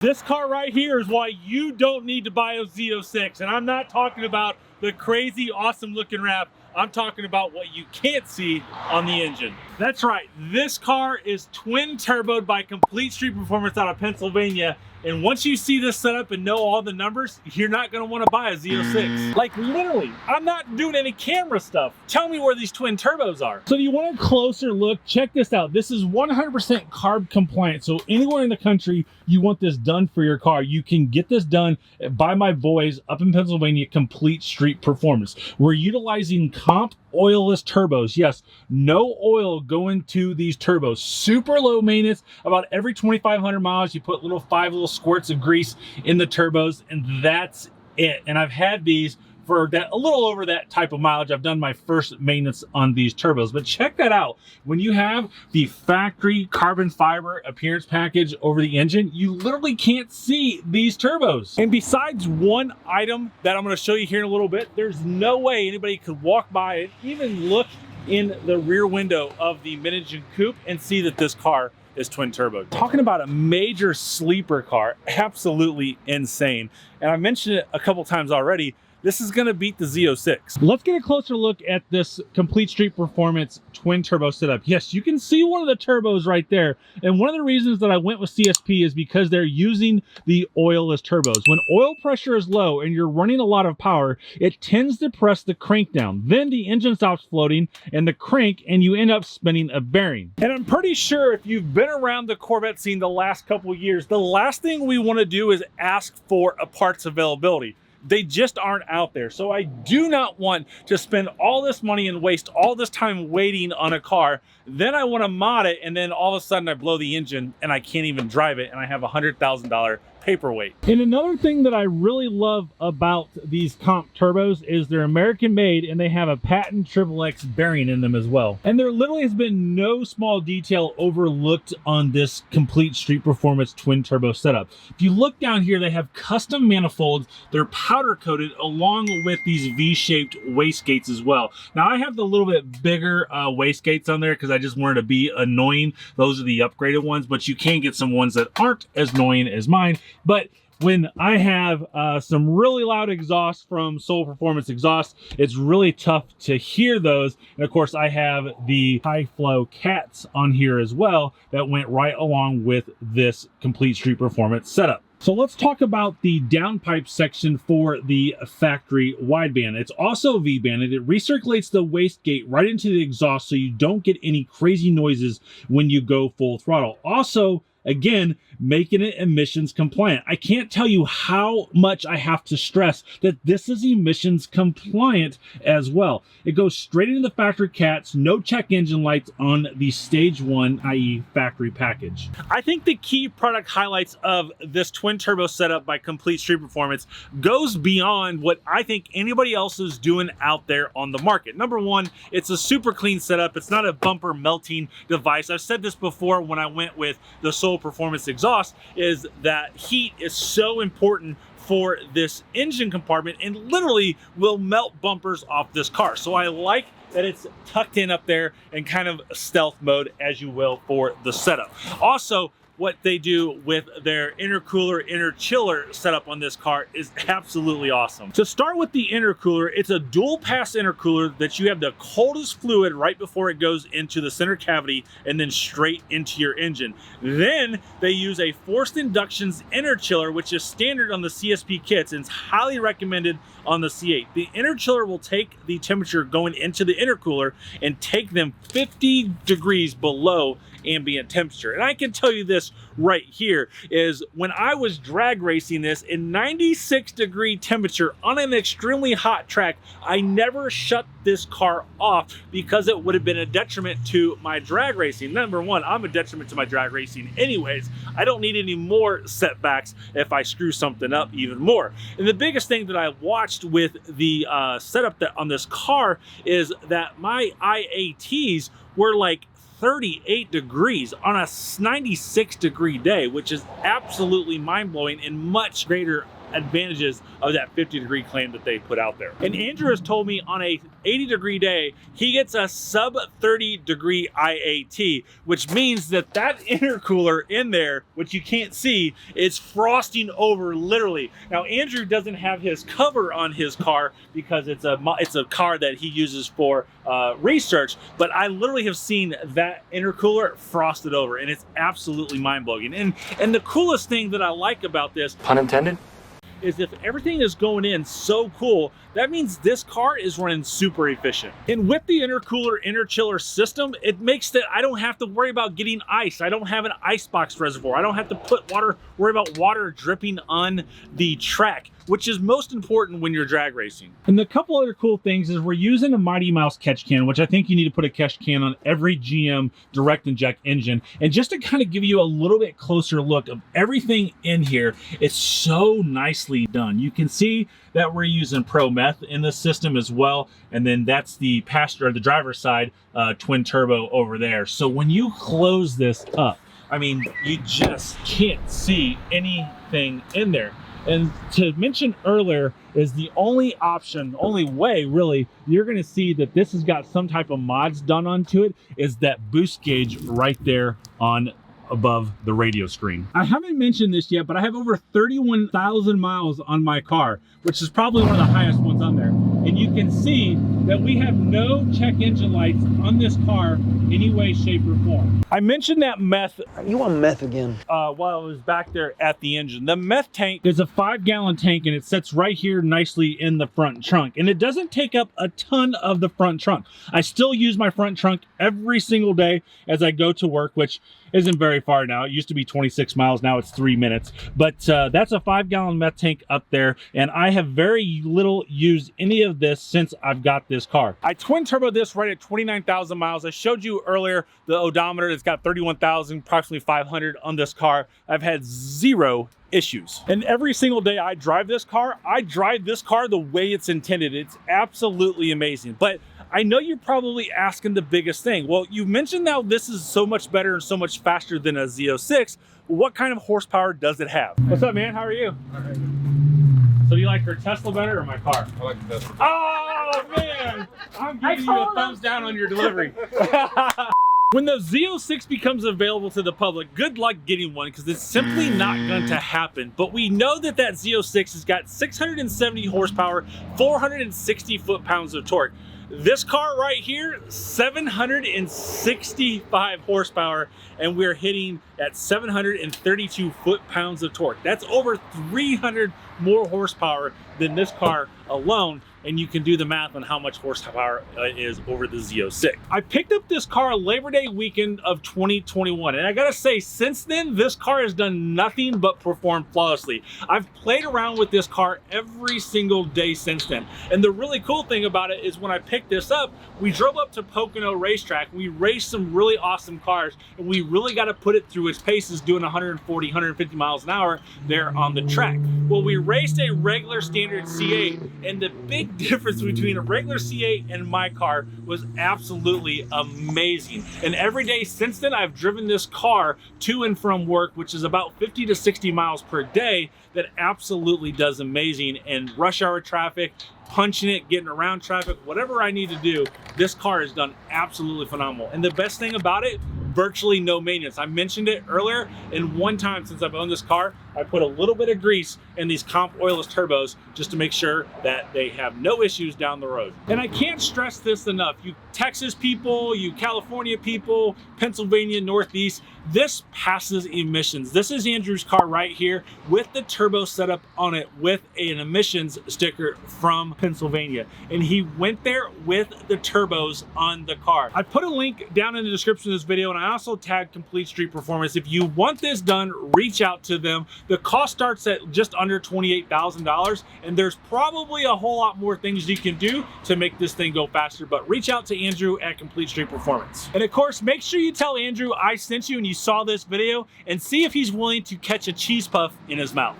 This car right here is why you don't need to buy a Z06. And I'm not talking about the crazy, awesome looking wrap. I'm talking about what you can't see on the engine. That's right, this car is twin turboed by Complete Street Performance out of Pennsylvania. And once you see this setup and know all the numbers, you're not gonna wanna buy a Z06. Like literally, I'm not doing any camera stuff. Tell me where these twin turbos are. So if you want a closer look, check this out. This is 100% carb compliant. So anywhere in the country you want this done for your car, you can get this done by my boys up in Pennsylvania, Complete Street Performance. We're utilizing comp oilless turbos. Yes, no oil going to these turbos. Super low maintenance. About every 2,500 miles, you put five little squirts of grease in the turbos, and that's it. And I've had these for a little over that type of mileage. I've done my first maintenance on these turbos, but check that out. When you have the factory carbon fiber appearance package over the engine, you literally can't see these turbos. And besides one item that I'm going to show you here in a little bit, there's no way anybody could walk by and even look in the rear window of the mid-engine coupe and see that this car is twin turbo. Talking about a major sleeper car, absolutely insane. And I mentioned it a couple times already. This is gonna beat the Z06. Let's get a closer look at this Complete Street Performance twin turbo setup. Yes, you can see one of the turbos right there. And one of the reasons that I went with CSP is because they're using the oilless turbos. When oil pressure is low and you're running a lot of power, it tends to press the crank down. Then the engine stops floating and the crank, and you end up spinning a bearing. And I'm pretty sure if you've been around the Corvette scene the last couple of years, the last thing we wanna do is ask for a parts availability. They just aren't out there. So I do not want to spend all this money and waste all this time waiting on a car. Then I want to mod it, and then all of a sudden I blow the engine and I can't even drive it, and I have $100,000 paperweight. And another thing that I really love about these comp turbos is they're American made, and they have a patent XXX bearing in them as well. And there literally has been no small detail overlooked on this Complete Street Performance twin turbo setup. If you look down here, they have custom manifolds. They're powder coated along with these V-shaped wastegates as well. Now I have the little bit bigger wastegates on there because I just wanted to be annoying. Those are the upgraded ones, but you can get some ones that aren't as annoying as mine. But when I have some really loud exhaust from Soul Performance exhaust, it's really tough to hear those. And of course, I have the high flow cats on here as well that went right along with this Complete Street Performance setup. So let's talk about the downpipe section for the factory wideband. It's also V-banded. It recirculates the wastegate right into the exhaust so you don't get any crazy noises when you go full throttle. Also, again, making it emissions compliant. I can't tell you how much I have to stress that this is emissions compliant as well. It goes straight into the factory cats, no check engine lights on the stage 1, i.e. factory package. I think the key product highlights of this twin turbo setup by Complete Street Performance goes beyond what I think anybody else is doing out there on the market. Number one, it's a super clean setup. It's not a bumper melting device. I've said this before when I went with the Soul Performance exhaust, is that heat is so important for this engine compartment and literally will melt bumpers off this car. So I like that it's tucked in up there in kind of stealth mode, as you will, for the setup. Also, what they do with their intercooler, inner chiller setup on this car is absolutely awesome. To start with the intercooler, it's a dual pass intercooler that you have the coldest fluid right before it goes into the center cavity and then straight into your engine. Then they use a forced inductions inner chiller, which is standard on the CSP kits and it's highly recommended on the C8. The inner chiller will take the temperature going into the intercooler and take them 50 degrees below ambient temperature. And I can tell you this right here is when I was drag racing this in 96-degree temperature on an extremely hot track, I never shut this car off because it would have been a detriment to my drag racing. Number one, I'm a detriment to my drag racing anyways. I don't need any more setbacks if I screw something up even more. And the biggest thing that I watched with the setup that on this car is that my IATs were like 38 degrees on a 96-degree day, which is absolutely mind-blowing and much greater advantages of that 50-degree claim that they put out there. And Andrew has told me on a 80-degree day, he gets a sub 30-degree IAT, which means that that intercooler in there, which you can't see, is frosting over literally. Now, Andrew doesn't have his cover on his car because it's a car that he uses for research, but I literally have seen that intercooler frosted over, and it's absolutely mind-blowing. And the coolest thing that I like about this, pun intended, is if everything is going in so cool, that means this car is running super efficient. And with the intercooler interchiller system, it makes that I don't have to worry about getting ice. I don't have an icebox reservoir. I don't have to worry about water dripping on the track, which is most important when you're drag racing. And the couple other cool things is we're using a Mighty Mouse catch can, which I think you need to put a catch can on every GM direct inject engine. And just to kind of give you a little bit closer look of everything in here, it's so nicely done. You can see that we're using Pro Meth in this system as well. And then that's the passenger or the driver's side twin turbo over there. So when you close this up, I mean, you just can't see anything in there. And to mention earlier is the only way really you're going to see that this has got some type of mods done onto it is that boost gauge right there on above the radio screen. I haven't mentioned this yet, but I have over 31,000 miles on my car, which is probably one of the highest ones on there. And you can see that we have no check engine lights on this car any way, shape, or form. I mentioned that meth. You on meth again? While I was back there at the engine. The meth tank is a 5-gallon tank, and it sits right here nicely in the front trunk. And it doesn't take up a ton of the front trunk. I still use my front trunk every single day as I go to work, which isn't very far now. It used to be 26 miles, now it's 3 minutes. But that's a 5-gallon meth tank up there, and I have very little used any of this since I've got this car. I twin turbo this right at 29,000 miles. I showed you earlier the odometer. It's got 31,000, approximately 500 on this car. I've had 0 issues. And every single day I drive this car the way it's intended. It's absolutely amazing. But I know you're probably asking the biggest thing. Well, you mentioned now this is so much better and so much faster than a Z06. What kind of horsepower does it have? What's up, man? How are you? All right. So do you like your Tesla better or my car? I like the Tesla. Oh, man! I'm giving you a thumbs down on your delivery. When the Z06 becomes available to the public, good luck getting one because it's simply not going to happen. But we know that that Z06 has got 670 horsepower, 460 foot-pounds of torque. This car right here, 765 horsepower, and we're hitting at 732 foot-pounds of torque. That's over 300 more horsepower than this car alone, and you can do the math on how much horsepower is over the Z06. I picked up this car Labor Day weekend of 2021, and I gotta say, since then, this car has done nothing but perform flawlessly. I've played around with this car every single day since then, and the really cool thing about it is when I picked this up, we drove up to Pocono Racetrack, we raced some really awesome cars, and we really got to put it through its paces doing 140, 150 miles an hour there on the track. Well, we raced a regular standard C8, and the big difference between a regular C8 and my car was absolutely amazing. And every day since then, I've driven this car to and from work, which is about 50 to 60 miles per day. That absolutely does amazing in rush hour traffic, punching it, getting around traffic, whatever I need to do, this car has done absolutely phenomenal. And the best thing about it, virtually no maintenance. I mentioned it earlier, and one time since I've owned this car, I put a little bit of grease in these comp oilless turbos just to make sure that they have no issues down the road. And I can't stress this enough. You Texas people, you California people, Pennsylvania, Northeast, this passes emissions. This is Andrew's car right here with the turbo setup on it with an emissions sticker from Pennsylvania. And he went there with the turbos on the car. I put a link down in the description of this video, and I also tagged Complete Street Performance. If you want this done, reach out to them. The cost starts at just under $28,000, and there's probably a whole lot more things you can do to make this thing go faster, but reach out to Andrew at Complete Street Performance. And of course, make sure you tell Andrew I sent you and you saw this video, and see if he's willing to catch a cheese puff in his mouth.